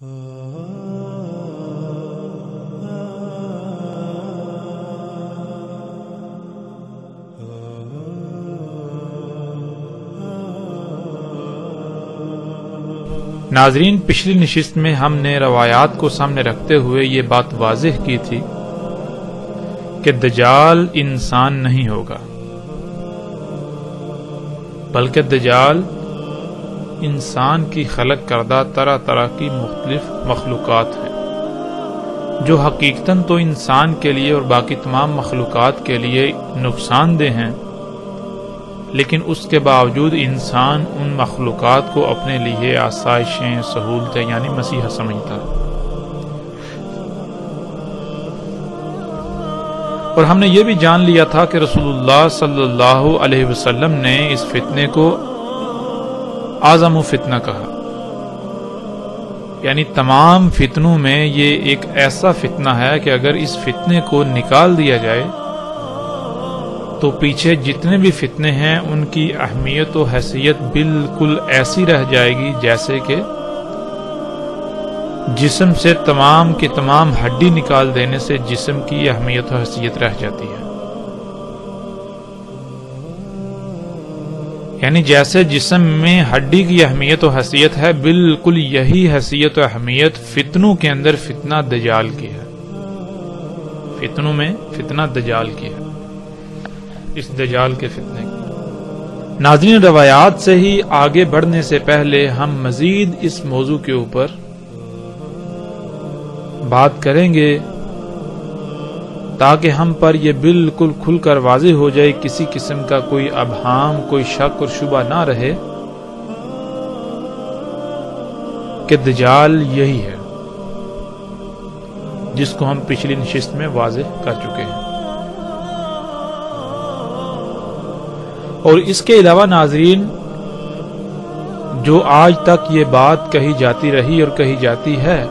ناظرین، پچھلی نشست میں ہم نے روایات کو سامنے رکھتے ہوئے یہ بات واضح کی تھی کہ دجال انسان نہیں ہوگا، بلکہ دجال انسان کی خلق کردہ طرح طرح کی مختلف مخلوقات ہیں جو حقیقتاً تو انسان کے لیے اور باقی تمام مخلوقات کے لیے نقصان دہ ہیں، لیکن اس کے باوجود انسان ان مخلوقات کو اپنے لیے آسائشیں، سہولتیں یعنی مسیحا سمجھتا ہے۔ اور ہم نے یہ بھی جان لیا تھا کہ رسول اللہ صلی اللہ علیہ وسلم نے اس فتنے کو اعظم فتنہ کہا، یعنی تمام فتنوں میں یہ ایک ایسا فتنہ ہے کہ اگر اس فتنے کو نکال دیا جائے تو پیچھے جتنے بھی فتنے ہیں ان کی اہمیت و حیثیت بالکل ایسی رہ جائے گی جیسے کہ جسم سے تمام کی تمام ہڈی نکال دینے سے جسم کی اہمیت و حیثیت رہ جاتی ہے۔ یعنی جیسے جسم میں ہڈی کی اہمیت و حیثیت ہے، بالکل یہی حیثیت و اہمیت فتنوں کے اندر فتنہ دجال کی ہے۔ فتنوں میں فتنہ دجال کی ہے، اس دجال کے فتنے کی۔ ناظرین، روایات سے ہی آگے بڑھنے سے پہلے ہم مزید اس موضوع کے اوپر بات کریں گے تاکہ ہم پر یہ بالکل کھل کر واضح ہو جائے، کسی قسم کا کوئی ابہام، کوئی شک اور شبہ نہ رہے کہ دجال یہی ہے جس کو ہم پچھلی نشست میں واضح کر چکے ہیں۔ اور اس کے علاوہ ناظرین، جو آج تک یہ بات کہی جاتی رہی اور کہی جاتی ہے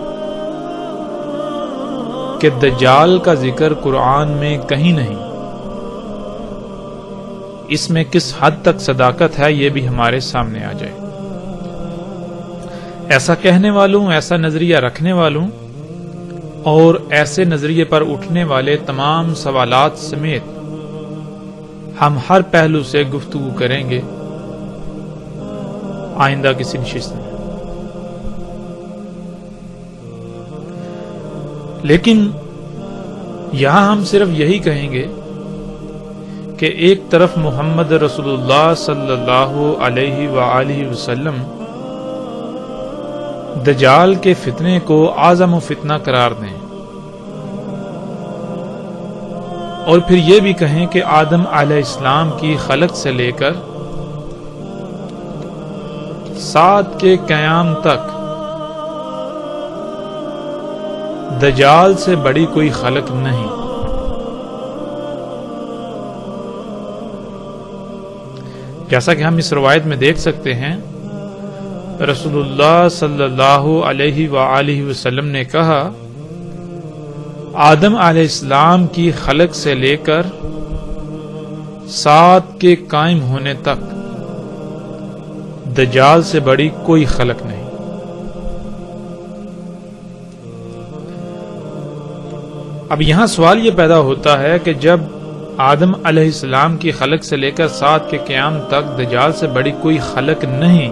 کہ دجال کا ذکر قرآن میں کہیں نہیں، اس میں کس حد تک صداقت ہے یہ بھی ہمارے سامنے آ جائے۔ ایسا کہنے والوں، ایسا نظریہ رکھنے والوں اور ایسے نظریے پر اٹھنے والے تمام سوالات سمیت ہم ہر پہلو سے گفتگو کریں گے آئندہ کسی نشست میں۔ لیکن یہاں ہم صرف یہی کہیں گے کہ ایک طرف محمد رسول اللہ صلی اللہ علیہ وآلہ وسلم دجال کے فتنے کو اعظم فتنہ قرار دیں، اور پھر یہ بھی کہیں کہ آدم علیہ السلام کی خلق سے لے کر سات کے قیام تک دجال سے بڑی کوئی خلق نہیں۔ جیسا کہ ہم اس روایت میں دیکھ سکتے ہیں، رسول اللہ صلی اللہ علیہ وآلہ وسلم نے کہا، آدم علیہ السلام کی خلق سے لے کر سات کے قائم ہونے تک دجال سے بڑی کوئی خلق نہیں۔ اب یہاں سوال یہ پیدا ہوتا ہے کہ جب آدم علیہ السلام کی خلق سے لے کر سات کے قیام تک دجال سے بڑی کوئی خلق نہیں،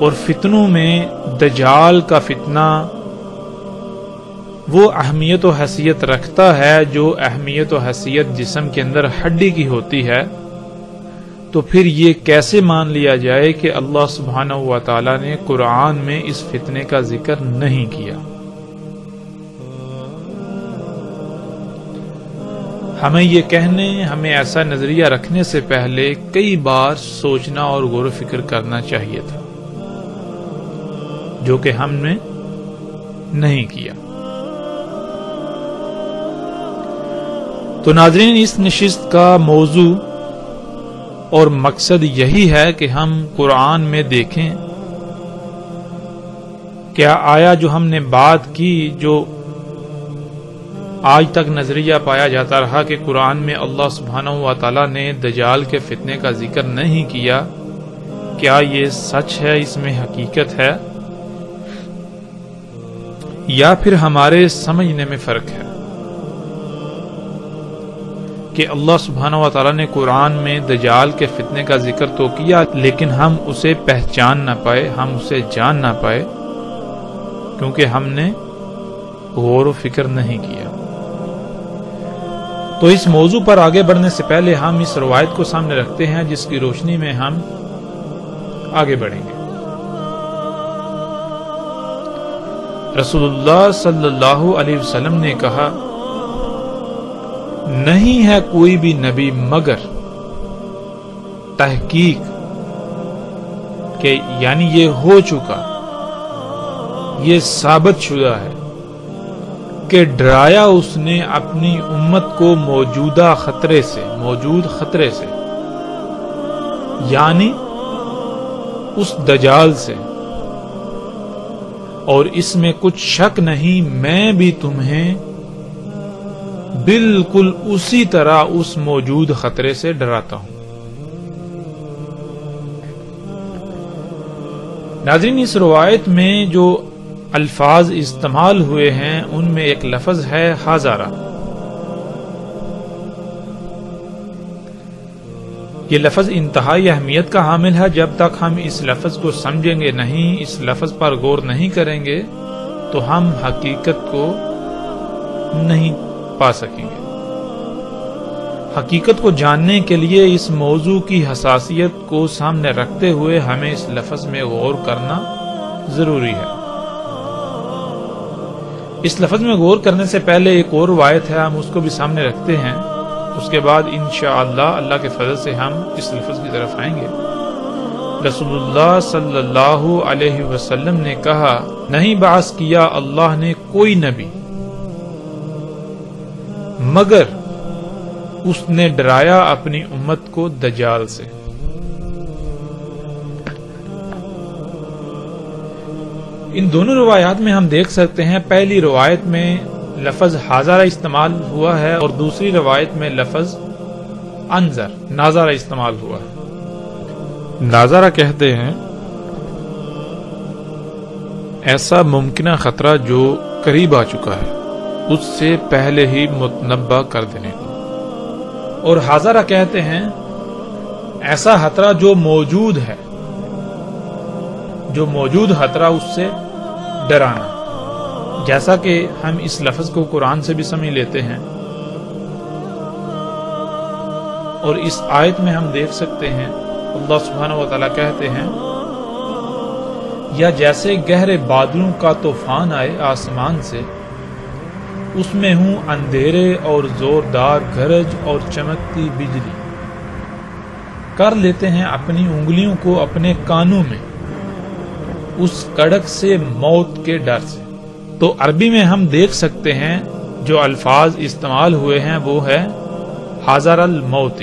اور فتنوں میں دجال کا فتنہ وہ اہمیت و حیثیت رکھتا ہے جو اہمیت و حیثیت جسم کے اندر ہڈی کی ہوتی ہے، تو پھر یہ کیسے مان لیا جائے کہ اللہ سبحانہ و تعالی نے قرآن میں اس فتنے کا ذکر نہیں کیا؟ ہمیں یہ کہنے، ہمیں ایسا نظریہ رکھنے سے پہلے کئی بار سوچنا اور غور و فکر کرنا چاہیے تھا، جو کہ ہم نے نہیں کیا۔ تو ناظرین، اس نشست کا موضوع اور مقصد یہی ہے کہ ہم قرآن میں دیکھیں کیا آیا جو ہم نے بات کی، جو آج تک نظریہ پایا جاتا رہا کہ قرآن میں اللہ سبحانہ و تعالی نے دجال کے فتنے کا ذکر نہیں کیا، کیا یہ سچ ہے، اس میں حقیقت ہے؟ یا پھر ہمارے سمجھنے میں فرق ہے کہ اللہ سبحانہ و تعالیٰ نے قرآن میں دجال کے فتنے کا ذکر تو کیا، لیکن ہم اسے پہچان نہ پائے، ہم اسے جان نہ پائے، کیونکہ ہم نے غور و فکر نہیں کیا۔ تو اس موضوع پر آگے بڑھنے سے پہلے ہم اس روایت کو سامنے رکھتے ہیں جس کی روشنی میں ہم آگے بڑھیں گے۔ رسول اللہ صلی اللہ علیہ وسلم نے کہا، نہیں ہے کوئی بھی نبی مگر تحقیق کہ یعنی یہ ہو چکا، یہ ثابت شدہ ہے کہ ڈرایا اس نے اپنی امت کو موجود خطرے سے، یعنی اس دجال سے، اور اس میں کچھ شک نہیں میں بھی تمہیں بالکل اسی طرح اس موجود خطرے سے ڈراتا ہوں۔ ناظرین، اس روایت میں جو الفاظ استعمال ہوئے ہیں ان میں ایک لفظ ہے حاضرہ۔ یہ لفظ انتہائی اہمیت کا حامل ہے۔ جب تک ہم اس لفظ کو سمجھیں گے نہیں، اس لفظ پر غور نہیں کریں گے تو ہم حقیقت کو نہیں پا سکیں گے۔ حقیقت کو جاننے کے لیے اس موضوع کی حساسیت کو سامنے رکھتے ہوئے ہمیں اس لفظ میں غور کرنا ضروری ہے۔ اس لفظ میں غور کرنے سے پہلے ایک اور روایت ہے، ہم اس کو بھی سامنے رکھتے ہیں، اس کے بعد انشاءاللہ اللہ کے فضل سے ہم اس لفظ کی طرف آئیں گے۔ رسول اللہ صلی اللہ علیہ وسلم نے کہا، نہیں بعث کیا اللہ نے کوئی نبی مگر اس نے ڈرایا اپنی امت کو دجال سے۔ ان دونوں روایات میں ہم دیکھ سکتے ہیں، پہلی روایت میں لفظ حاضرہ استعمال ہوا ہے اور دوسری روایت میں لفظ انذر ناظرہ استعمال ہوا ہے۔ ناظرہ کہتے ہیں ایسا ممکنہ خطرہ جو قریب آ چکا ہے، اس سے پہلے ہی متنبہ کر دینے کو، اور حاضرہ کہتے ہیں ایسا خطرہ جو موجود ہے، جو موجود خطرہ اس سے ڈرانا، جیسا کہ ہم اس لفظ کو قرآن سے بھی سمجھ لیتے ہیں، اور اس آیت میں ہم دیکھ سکتے ہیں اللہ سبحانہ و تعالیٰ کہتے ہیں، یا جیسے گہرے بادلوں کا طوفان آئے آسمان سے، اس میں ہوں اندھیرے اور زوردار گرج اور چمکتی بجلی، کر لیتے ہیں اپنی انگلیوں کو اپنے کانوں میں اس کڑک سے موت کے ڈر سے۔ تو عربی میں ہم دیکھ سکتے ہیں جو الفاظ استعمال ہوئے ہیں وہ ہے حاضر الموت۔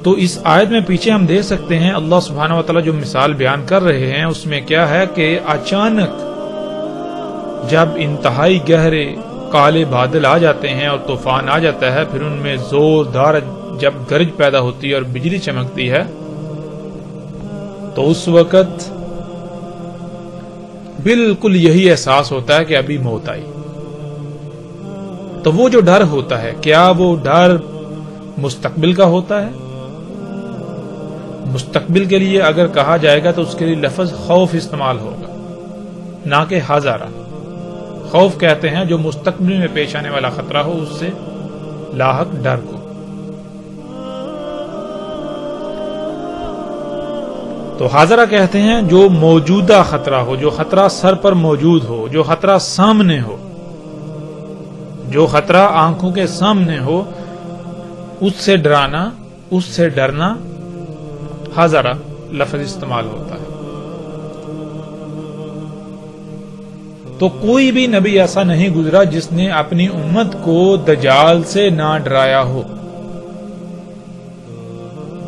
تو اس آیت میں پیچھے ہم دیکھ سکتے ہیں اللہ سبحانہ و تعالیٰ جو مثال بیان کر رہے ہیں اس میں کیا ہے کہ اچانک جب انتہائی گہرے کالے بادل آ جاتے ہیں اور طوفان آ جاتا ہے، پھر ان میں زوردار جب گرج پیدا ہوتی ہے اور بجلی چمکتی ہے، تو اس وقت بالکل یہی احساس ہوتا ہے کہ ابھی موت آئی۔ تو وہ جو ڈر ہوتا ہے، کیا وہ ڈر مستقبل کا ہوتا ہے؟ مستقبل کے لیے اگر کہا جائے گا تو اس کے لیے لفظ خوف استعمال ہوگا، نہ کہ حاضرہ۔ خوف کہتے ہیں جو مستقبل میں پیش آنے والا خطرہ ہو، اس سے لاحق ڈر کو۔ تو حاضرہ کہتے ہیں جو موجودہ خطرہ ہو، جو خطرہ سر پر موجود ہو، جو خطرہ سامنے ہو، جو خطرہ آنکھوں کے سامنے ہو، اس سے ڈرانا، اس سے ڈرنا حاضرہ لفظ استعمال ہوتا ہے۔ تو کوئی بھی نبی ایسا نہیں گزرا جس نے اپنی امت کو دجال سے نہ ڈرایا ہو۔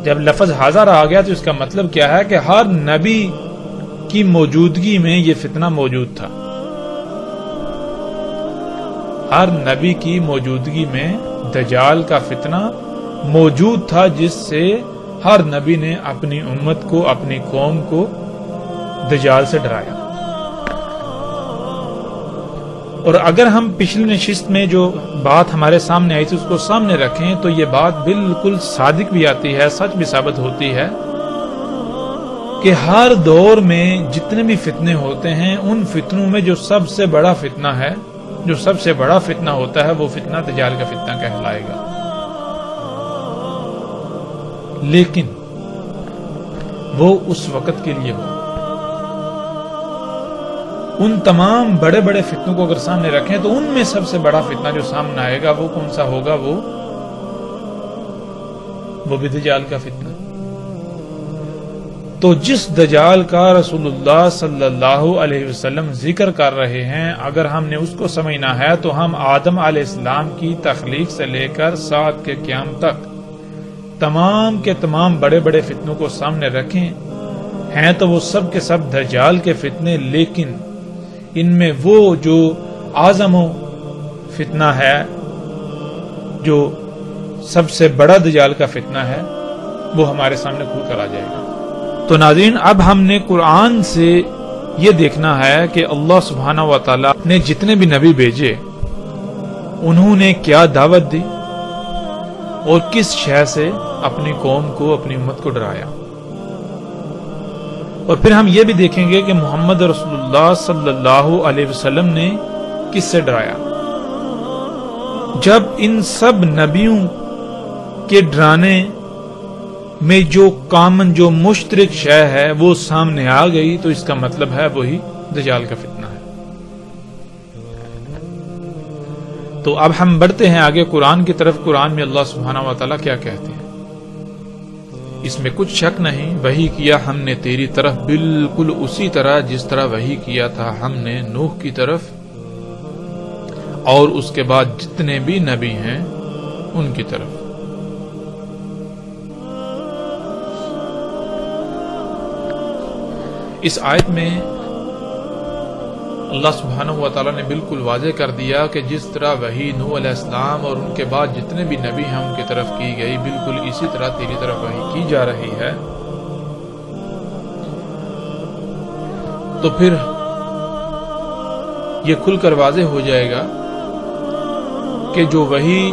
جب لفظ حاضر آ گیا تو اس کا مطلب کیا ہے کہ ہر نبی کی موجودگی میں یہ فتنہ موجود تھا۔ ہر نبی کی موجودگی میں دجال کا فتنہ موجود تھا، جس سے ہر نبی نے اپنی امت کو، اپنی قوم کو دجال سے ڈرایا۔ اور اگر ہم پچھلی نشست میں جو بات ہمارے سامنے آئی تھی اس کو سامنے رکھیں تو یہ بات بالکل صادق بھی آتی ہے، سچ بھی ثابت ہوتی ہے کہ ہر دور میں جتنے بھی فتنے ہوتے ہیں ان فتنوں میں جو سب سے بڑا فتنہ ہے، جو سب سے بڑا فتنہ ہوتا ہے وہ فتنہ دجال کا فتنہ کہلائے گا۔ لیکن وہ اس وقت کے لیے ہو۔ ان تمام بڑے بڑے فتنوں کو اگر سامنے رکھیں تو ان میں سب سے بڑا فتنہ جو سامنے آئے گا وہ کون سا ہوگا؟ وہ بھی دجال کا فتنہ۔ تو جس دجال کا رسول اللہ صلی اللہ علیہ وسلم ذکر کر رہے ہیں، اگر ہم نے اس کو سمجھنا ہے تو ہم آدم علیہ السلام کی تخلیق سے لے کر ساعت کے قیام تک تمام کے تمام بڑے بڑے فتنوں کو سامنے رکھیں، ہیں تو وہ سب کے سب دجال کے فتنے، لیکن ان میں وہ جو اعظم فتنہ ہے، جو سب سے بڑا دجال کا فتنہ ہے، وہ ہمارے سامنے کھل کر آ جائے گا۔ تو ناظرین، اب ہم نے قرآن سے یہ دیکھنا ہے کہ اللہ سبحانہ و تعالی نے جتنے بھی نبی بھیجے انہوں نے کیا دعوت دی اور کس شے سے اپنی قوم کو، اپنی امت کو ڈرایا۔ اور پھر ہم یہ بھی دیکھیں گے کہ محمد رسول اللہ صلی اللہ علیہ وسلم نے کس سے ڈرایا۔ جب ان سب نبیوں کے ڈرانے میں جو کامن، جو مشترک شے ہے وہ سامنے آ گئی تو اس کا مطلب ہے وہی دجال کا فتنہ ہے۔ تو اب ہم بڑھتے ہیں آگے قرآن کی طرف۔ قرآن میں اللہ سبحانہ و تعالیٰ کیا کہتے ہیں؟ اس میں کچھ شک نہیں، وحی کیا ہم نے تیری طرف بالکل اسی طرح جس طرح وحی کیا تھا ہم نے نوح کی طرف اور اس کے بعد جتنے بھی نبی ہیں ان کی طرف۔ اس آیت میں اللہ سبحانہ و تعالیٰ نے بالکل واضح کر دیا کہ جس طرح وحی نوح علیہ السلام اور ان کے بعد جتنے بھی نبی ہیں ان کی طرف کی گئی، بالکل اسی طرح تیری طرف وحی کی جا رہی ہے۔ تو پھر یہ کھل کر واضح ہو جائے گا کہ جو وحی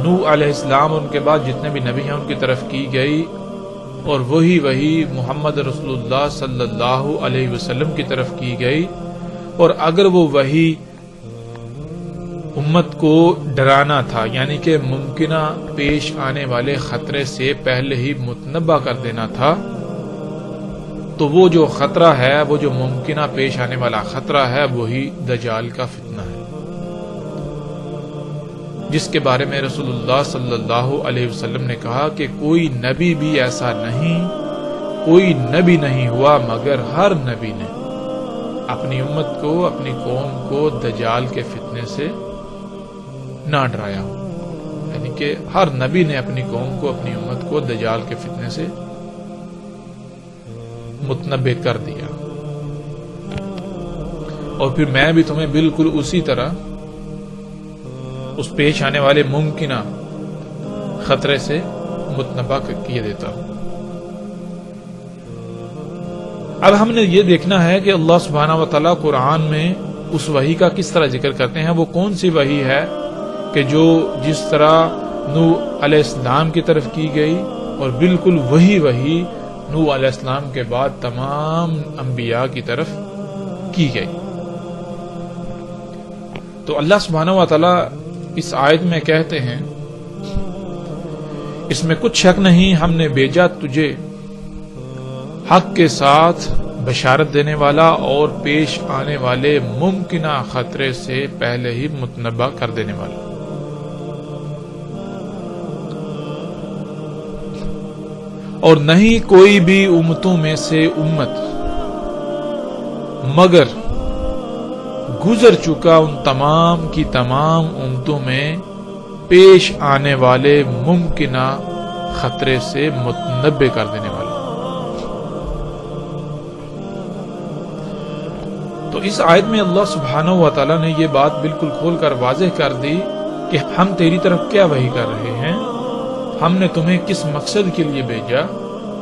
نوح علیہ السلام اور ان کے بعد جتنے بھی نبی ہیں ان کی طرف کی گئی اور وہی محمد رسول اللہ صلی اللہ علیہ وسلم کی طرف کی گئی، اور اگر وہ وحی امت کو ڈرانا تھا، یعنی کہ ممکنہ پیش آنے والے خطرے سے پہلے ہی متنبع کر دینا تھا، تو وہ جو خطرہ ہے، وہ جو ممکنہ پیش آنے والا خطرہ ہے، وہی دجال کا فتنہ ہے، جس کے بارے میں رسول اللہ صلی اللہ علیہ وسلم نے کہا کہ کوئی نبی بھی ایسا نہیں، کوئی نبی نہیں ہوا مگر ہر نبی نے اپنی امت کو، اپنی قوم کو دجال کے فتنے سے نہ ڈرایا ہو، یعنی کہ ہر نبی نے اپنی قوم کو، اپنی امت کو دجال کے فتنے سے متنبع کر دیا۔ اور پھر میں بھی تمہیں بالکل اسی طرح اس پیش آنے والے ممکنہ خطرے سے متنبع کیے دیتا ہوں۔ اب ہم نے یہ دیکھنا ہے کہ اللہ سبحانہ و تعالیٰ قرآن میں اس وحی کا کس طرح ذکر کرتے ہیں، وہ کون سی وحی ہے کہ جو جس طرح نوح علیہ السلام کی طرف کی گئی اور بالکل وہی وحی نوح علیہ السلام کے بعد تمام انبیاء کی طرف کی گئی۔ تو اللہ سبحانہ و تعالیٰ اس آیت میں کہتے ہیں، اس میں کچھ شک نہیں، ہم نے بھیجا تجھے حق کے ساتھ بشارت دینے والا اور پیش آنے والے ممکنہ خطرے سے پہلے ہی متنبع کر دینے والا۔ اور نہیں کوئی بھی امتوں میں سے امت مگر گزر چکا ان تمام کی تمام امتوں میں پیش آنے والے ممکنہ خطرے سے متنبع کر دینے والا۔ تو اس آیت میں اللہ سبحانہ و تعالیٰ نے یہ بات بالکل کھول کر واضح کر دی کہ ہم تیری طرف کیا وحی کر رہے ہیں، ہم نے تمہیں کس مقصد کے لیے بھیجا،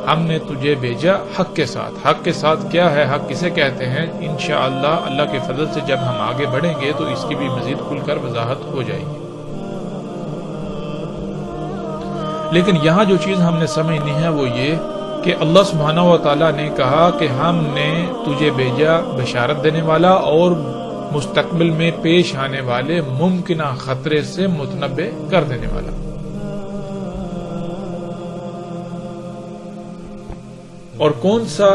ہم نے تجھے بھیجا حق کے ساتھ. حق کے ساتھ کیا ہے؟ حق کسے کہتے ہیں؟ انشاءاللہ اللہ کے فضل سے جب ہم آگے بڑھیں گے تو اس کی بھی مزید کھل کر وضاحت ہو جائے گی. لیکن یہاں جو چیز ہم نے سمجھنی ہے وہ یہ کہ اللہ سبحانہ و تعالیٰ نے کہا کہ ہم نے تجھے بھیجا بشارت دینے والا اور مستقبل میں پیش آنے والے ممکنہ خطرے سے متنبع کر دینے والا. اور کون سا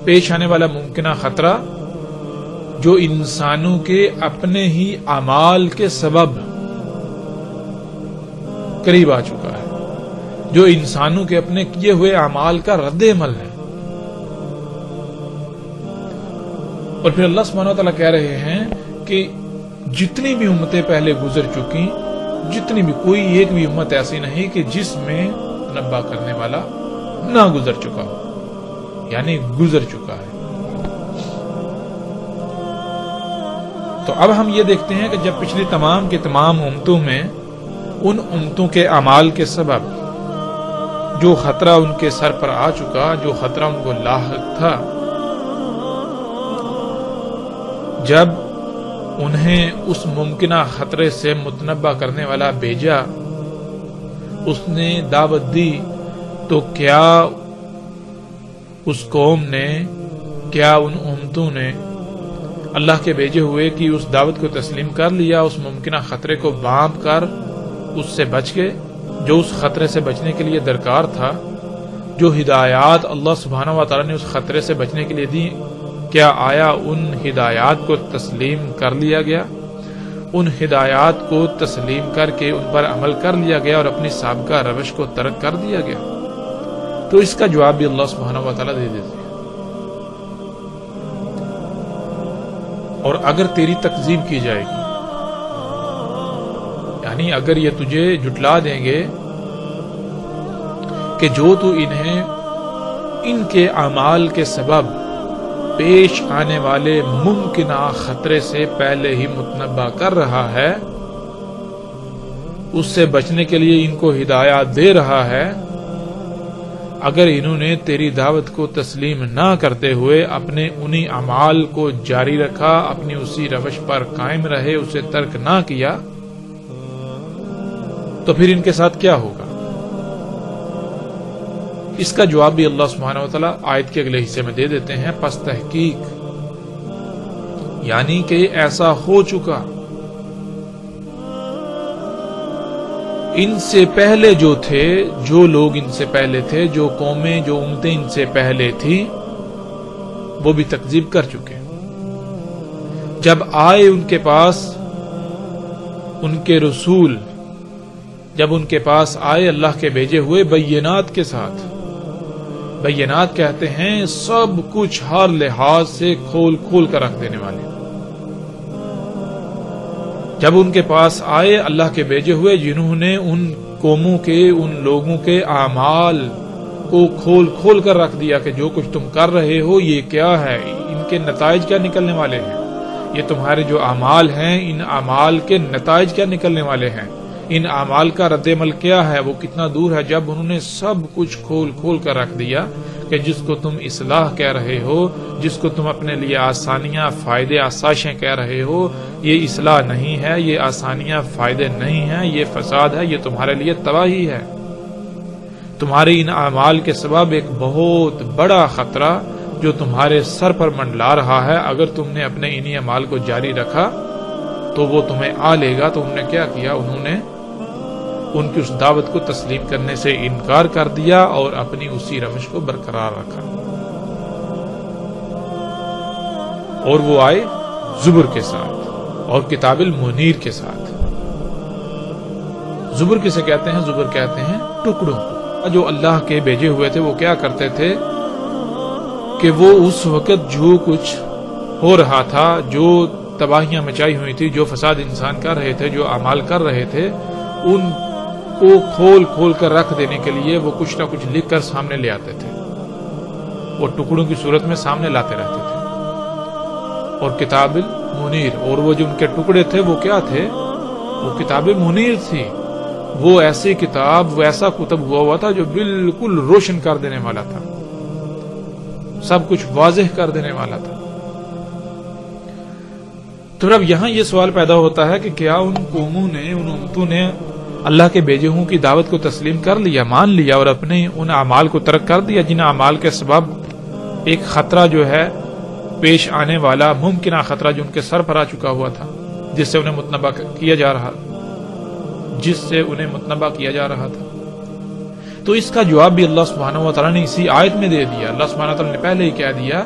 پیش آنے والا ممکنہ خطرہ؟ جو انسانوں کے اپنے ہی اعمال کے سبب قریب آ چکا ہے، جو انسانوں کے اپنے کیے ہوئے اعمال کا رد عمل ہے. اور پھر اللہ سبحانہ و تعالیٰ کہہ رہے ہیں کہ جتنی بھی امتیں پہلے گزر چکی، جتنی بھی، کوئی ایک بھی امت ایسی نہیں کہ جس میں نبا کرنے والا نہ گزر چکا ہو، یعنی گزر چکا ہے. تو اب ہم یہ دیکھتے ہیں کہ جب پچھلی تمام کی تمام امتوں میں ان امتوں کے اعمال کے سبب جو خطرہ ان کے سر پر آ چکا، جو خطرہ ان کو لاحق تھا، جب انہیں اس ممکنہ خطرے سے متنبع کرنے والا بھیجا، اس نے دعوت دی، تو کیا اس قوم نے، کیا ان امتوں نے اللہ کے بھیجے ہوئے کی اس دعوت کو تسلیم کر لیا، اس ممکنہ خطرے کو بانپ کر اس سے بچ گئے؟ جو اس خطرے سے بچنے کے لیے درکار تھا، جو ہدایات اللہ سبحانہ و تعالیٰ نے اس خطرے سے بچنے کے لیے دی، کیا آیا ان ہدایات کو تسلیم کر لیا گیا؟ ان ہدایات کو تسلیم کر کے ان پر عمل کر لیا گیا اور اپنی سابقہ روش کو ترک کر دیا گیا؟ تو اس کا جواب بھی اللہ سبحانہ و تعالیٰ دے دیتے ہیں. اور اگر تیری تکذیب کی جائے گی، یعنی اگر یہ تجھے جھٹلا دیں گے کہ جو تو انہیں ان کے اعمال کے سبب پیش آنے والے ممکنہ خطرے سے پہلے ہی متنبع کر رہا ہے، اس سے بچنے کے لیے ان کو ہدایات دے رہا ہے، اگر انہوں نے تیری دعوت کو تسلیم نہ کرتے ہوئے اپنے انہی اعمال کو جاری رکھا، اپنی اسی روش پر قائم رہے، اسے ترک نہ کیا، تو پھر ان کے ساتھ کیا ہوگا؟ اس کا جواب بھی اللہ سبحانہ و تعالیٰ آیت کے اگلے حصے میں دے دیتے ہیں. پس تحقیق، یعنی کہ ایسا ہو چکا، ان سے پہلے جو تھے، جو لوگ ان سے پہلے تھے، جو قومیں، جو امتیں ان سے پہلے تھی، وہ بھی تکذیب کر چکے. جب آئے ان کے پاس ان کے رسول، جب ان کے پاس آئے اللہ کے بھیجے ہوئے بینات کے ساتھ، بینات کہتے ہیں سب کچھ ہر لحاظ سے کھول کھول کر رکھ دینے والے، جب ان کے پاس آئے اللہ کے بھیجے ہوئے جنہوں نے ان قوموں کے، ان لوگوں کے اعمال کو کھول کھول کر رکھ دیا کہ جو کچھ تم کر رہے ہو یہ کیا ہے، ان کے نتائج کیا نکلنے والے ہیں، یہ تمہارے جو اعمال ہیں ان اعمال کے نتائج کیا نکلنے والے ہیں، ان اعمال کا رد عمل کیا ہے، وہ کتنا دور ہے. جب انہوں نے سب کچھ کھول کھول کر رکھ دیا کہ جس کو تم اصلاح کہہ رہے ہو، جس کو تم اپنے لیے آسانیاں، فائدے، آسائشیں کہہ رہے ہو، یہ اصلاح نہیں ہے، یہ آسانیاں، فائدے نہیں ہیں، یہ فساد ہے، یہ تمہارے لیے تباہی ہے. تمہارے ان اعمال کے سبب ایک بہت بڑا خطرہ جو تمہارے سر پر منڈلا رہا ہے، اگر تم نے اپنے انہی اعمال کو جاری رکھا تو وہ تمہیں آ لے گا. تو انہوں نے کیا کیا؟ انہوں نے ان کی اس دعوت کو تسلیم کرنے سے انکار کر دیا اور اپنی اسی روش کو برقرار رکھا. اور وہ آئے زبر کے ساتھ اور کتاب المنیر کے ساتھ. زبر کسے کہتے ہیں؟ زبر کہتے ہیں ٹکڑوں کو. جو اللہ کے بھیجے ہوئے تھے وہ کیا کرتے تھے کہ وہ اس وقت جو کچھ ہو رہا تھا، جو تباہیاں مچائی ہوئی تھی، جو فساد انسان کر رہے تھے، جو اعمال کر رہے تھے، ان کو کھول کھول کر رکھ دینے کے لیے وہ کچھ نہ کچھ لکھ کر سامنے لے آتے تھے. وہ ٹکڑوں کی صورت میں سامنے لاتے رہتے تھے. اور کتاب المنیر، اور وہ جو ان کے ٹکڑے تھے وہ کیا تھے؟ وہ کتاب منیر تھی. وہ ایسی کتاب، وہ ایسا کتب ہوا تھا جو بالکل روشن کر دینے والا تھا، سب کچھ واضح کر دینے والا تھا۔ تو اب یہاں یہ سوال پیدا ہوتا ہے کہ کیا ان قوموں نے، ان امتوں نے اللہ کے بھیجے ہوں کی دعوت کو تسلیم کر لیا، مان لیا، اور اپنے ان اعمال کو ترک کر دیا جن اعمال کے سبب ایک خطرہ جو ہے پیش آنے والا، ممکنہ خطرہ جو ان کے سر پر آ چکا ہوا تھا، جس سے انہیں متنبہ کیا جا رہا تھا۔ تو اس کا جواب بھی اللہ سبحانہ و تعالیٰ نے اسی آیت میں دے دیا۔ اللہ سبحانہ و تعالیٰ نے پہلے ہی کہہ دیا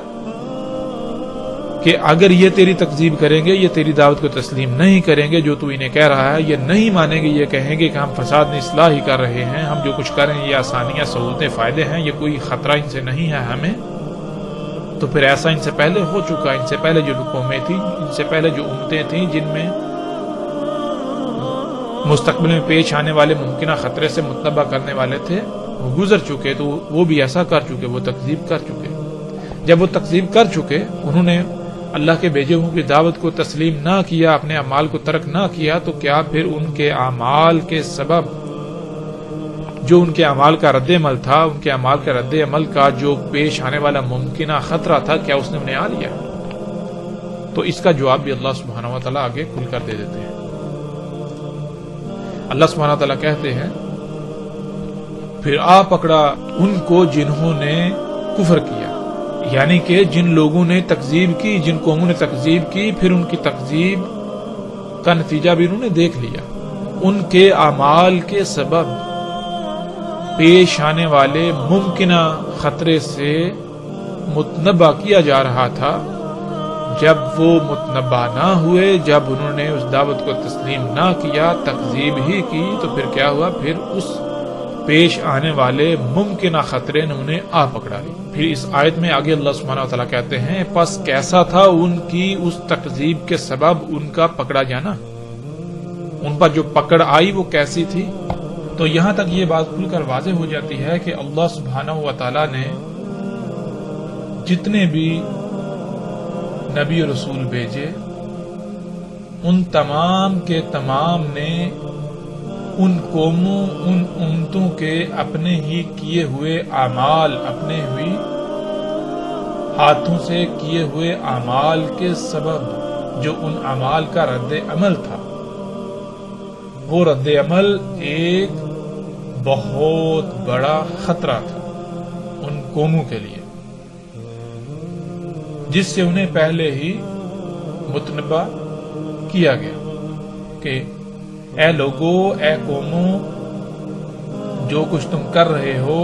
کہ اگر یہ تیری تکذیب کریں گے، یہ تیری دعوت کو تسلیم نہیں کریں گے، جو تو انہیں کہہ رہا ہے یہ نہیں مانیں گے، یہ کہیں گے کہ ہم فساد میں اصلاح ہی کر رہے ہیں، ہم جو کچھ کر رہے ہیں یہ آسانیاں، سہولتیں، فائدے ہیں، یہ کوئی خطرہ ان سے نہیں ہے ہمیں، تو پھر ایسا ان سے پہلے ہو چکا، ان سے پہلے جو قومیں تھیں، ان سے پہلے جو امتیں تھیں جن میں مستقبل میں پیش آنے والے ممکنہ خطرے سے متنبہ کرنے والے تھے، وہ گزر چکے، تو وہ بھی ایسا کر چکے، وہ تکذیب کر چکے۔ جب وہ تکذیب کر چکے، انہوں نے اللہ کے بھیجے ہوں کی دعوت کو تسلیم نہ کیا، اپنے اعمال کو ترک نہ کیا، تو کیا پھر ان کے اعمال کے سبب جو ان کے اعمال کا رد عمل تھا، ان کے اعمال کے رد عمل کا جو پیش آنے والا ممکنہ خطرہ تھا، کیا اس نے انہیں آ لیا؟ تو اس کا جواب بھی اللہ سبحانہ و تعالیٰ آگے کھل کر دے دیتے ہیں۔ اللہ سبحانہ و تعالیٰ کہتے ہیں پھر آ پکڑا ان کو جنہوں نے کفر کیا، یعنی کہ جن لوگوں نے تکذیب کی، جن قوموں نے تکذیب کی، پھر ان کی تکذیب کا نتیجہ بھی انہوں نے دیکھ لیا۔ ان کے اعمال کے سبب پیش آنے والے ممکنہ خطرے سے متنبہ کیا جا رہا تھا، جب وہ متنبہ نہ ہوئے، جب انہوں نے اس دعوت کو تسلیم نہ کیا، تکذیب ہی کی، تو پھر کیا ہوا؟ پھر اس پیش آنے والے ممکنہ خطرے نے انہیں آ پکڑا لی۔ پھر اس آیت میں آگے اللہ سبحانہ و تعالیٰ کہتے ہیں پس کیسا تھا ان کی اس تکذیب کے سبب ان کا پکڑا جانا، ان پر جو پکڑ آئی وہ کیسی تھی؟ تو یہاں تک یہ بات کھل کر واضح ہو جاتی ہے کہ اللہ سبحانہ و تعالیٰ نے جتنے بھی نبی رسول بھیجے، ان تمام کے تمام نے ان قوموں، ان امتوں کے اپنے ہی کیے ہوئے اعمال، اپنے ہوئی ہاتھوں سے کیے ہوئے اعمال کے سبب جو ان اعمال کا رد عمل تھا، وہ رد عمل ایک بہت بڑا خطرہ تھا ان قوموں کے لیے، جس سے انہیں پہلے ہی متنبہ کیا گیا کہ اے لوگو، اے قوموں، جو کچھ تم کر رہے ہو،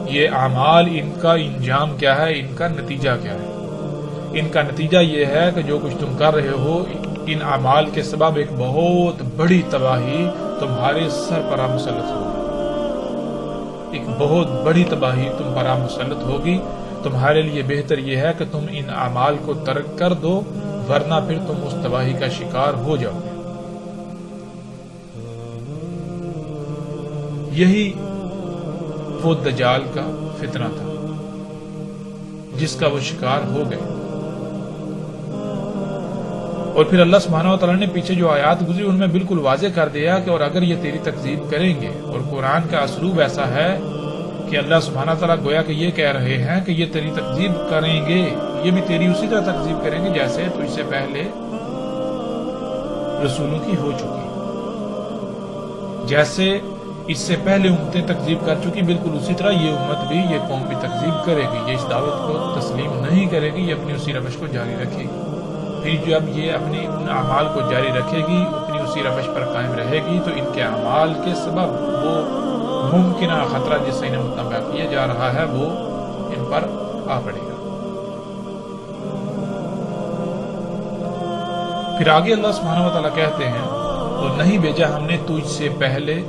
یہ اعمال، ان کا انجام کیا ہے، ان کا نتیجہ کیا ہے؟ ان کا نتیجہ یہ ہے کہ جو کچھ تم کر رہے ہو، ان اعمال کے سبب ایک بہت بڑی تباہی تمہارے سر پر مسلط ہوگی، ایک بہت بڑی تباہی تم پر مسلط ہوگی۔ تمہارے لیے بہتر یہ ہے کہ تم ان اعمال کو ترک کر دو، ورنہ پھر تم اس تباہی کا شکار ہو جاؤ گے۔ یہی وہ دجال کا فتنہ تھا جس کا وہ شکار ہو گئے۔ اور پھر اللہ سبحانہ و تعالیٰ نے پیچھے جو آیات گزری ان میں بالکل واضح کر دیا کہ اور اگر یہ تیری تکذیب کریں گے، اور قرآن کا اسلوب ایسا ہے کہ اللہ سبحانہ و تعالیٰ گویا کہ یہ کہہ رہے ہیں کہ یہ تیری تکذیب کریں گے، یہ بھی تیری اسی طرح تکذیب کریں گے جیسے تو اس سے پہلے رسولوں کی ہو چکی، جیسے اس سے پہلے امتیں تکذیب کر چکی، بالکل اسی طرح یہ امت بھی، یہ قوم بھی تکذیب کرے گی، یہ اس دعوت کو تسلیم نہیں کرے گی، یہ اپنی اسی روش کو جاری رکھے گی۔ پھر جب یہ اپنی ان اعمال کو جاری رکھے گی، اپنی اسی روش پر قائم رہے گی، تو ان کے اعمال کے سبب وہ ممکنہ خطرہ جس سے انہیں متنبہ کیا جا رہا ہے وہ ان پر آ پڑے گا۔ پھر آگے اللہ سبحانہ و تعالیٰ کہتے ہیں اور نہیں بھیجا ہم نے تجھ سے پہلے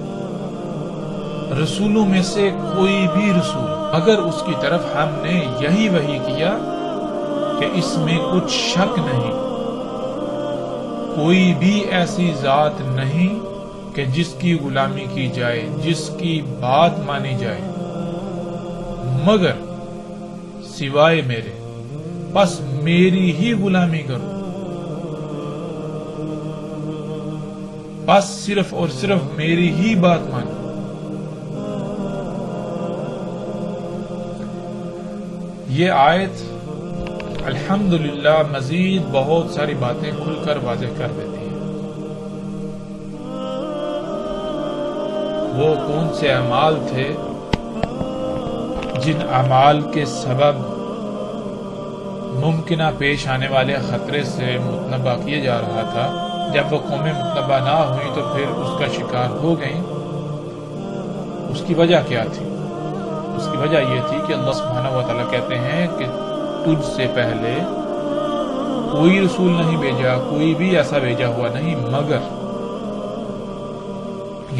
رسولوں میں سے کوئی بھی رسول مگر اس کی طرف ہم نے یہی وحی کیا کہ اس میں کچھ شک نہیں، کوئی بھی ایسی ذات نہیں کہ جس کی غلامی کی جائے، جس کی بات مانی جائے، مگر سوائے میرے، بس میری ہی غلامی کرو، بس صرف اور صرف میری ہی بات مانو. یہ آیت الحمدللہ مزید بہت ساری باتیں کھل کر واضح کر دیتی ہیں. وہ کون سے اعمال تھے جن اعمال کے سبب ممکنہ پیش آنے والے خطرے سے متنبہ کیا جا رہا تھا. جب وہ قومیں متنبہ نہ ہوئی تو پھر اس کا شکار ہو گئیں. اس کی وجہ کیا تھی؟ اس کی وجہ یہ تھی کہ اللہ سبحانہ و تعالیٰ کہتے ہیں کہ تجھ سے پہلے کوئی رسول نہیں بھیجا، کوئی بھی ایسا بھیجا ہوا نہیں، مگر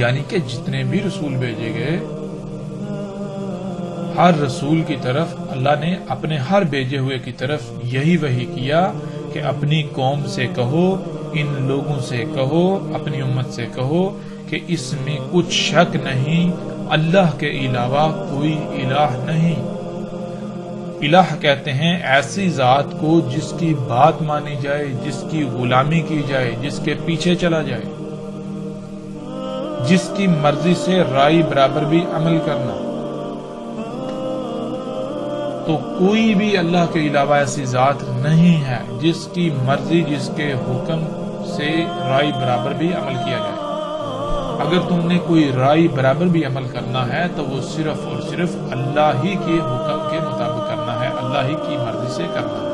یعنی کہ جتنے بھی رسول بھیجے گئے ہر رسول کی طرف اللہ نے اپنے ہر بھیجے ہوئے کی طرف یہی وحی کیا کہ اپنی قوم سے کہو، ان لوگوں سے کہو، اپنی امت سے کہو کہ اس میں کچھ شک نہیں، اللہ کے علاوہ کوئی الہ نہیں. الہ کہتے ہیں ایسی ذات کو جس کی بات مانی جائے، جس کی غلامی کی جائے، جس کے پیچھے چلا جائے، جس کی مرضی سے رائے برابر بھی عمل کرنا. تو کوئی بھی اللہ کے علاوہ ایسی ذات نہیں ہے جس کی مرضی، جس کے حکم سے رائے برابر بھی عمل کیا جائے. اگر تم نے کوئی رائے برابر بھی عمل کرنا ہے تو وہ صرف اور صرف اللہ ہی کے حکم کے مطابق کرنا ہے، اللہ ہی کی مرضی سے کرنا ہے.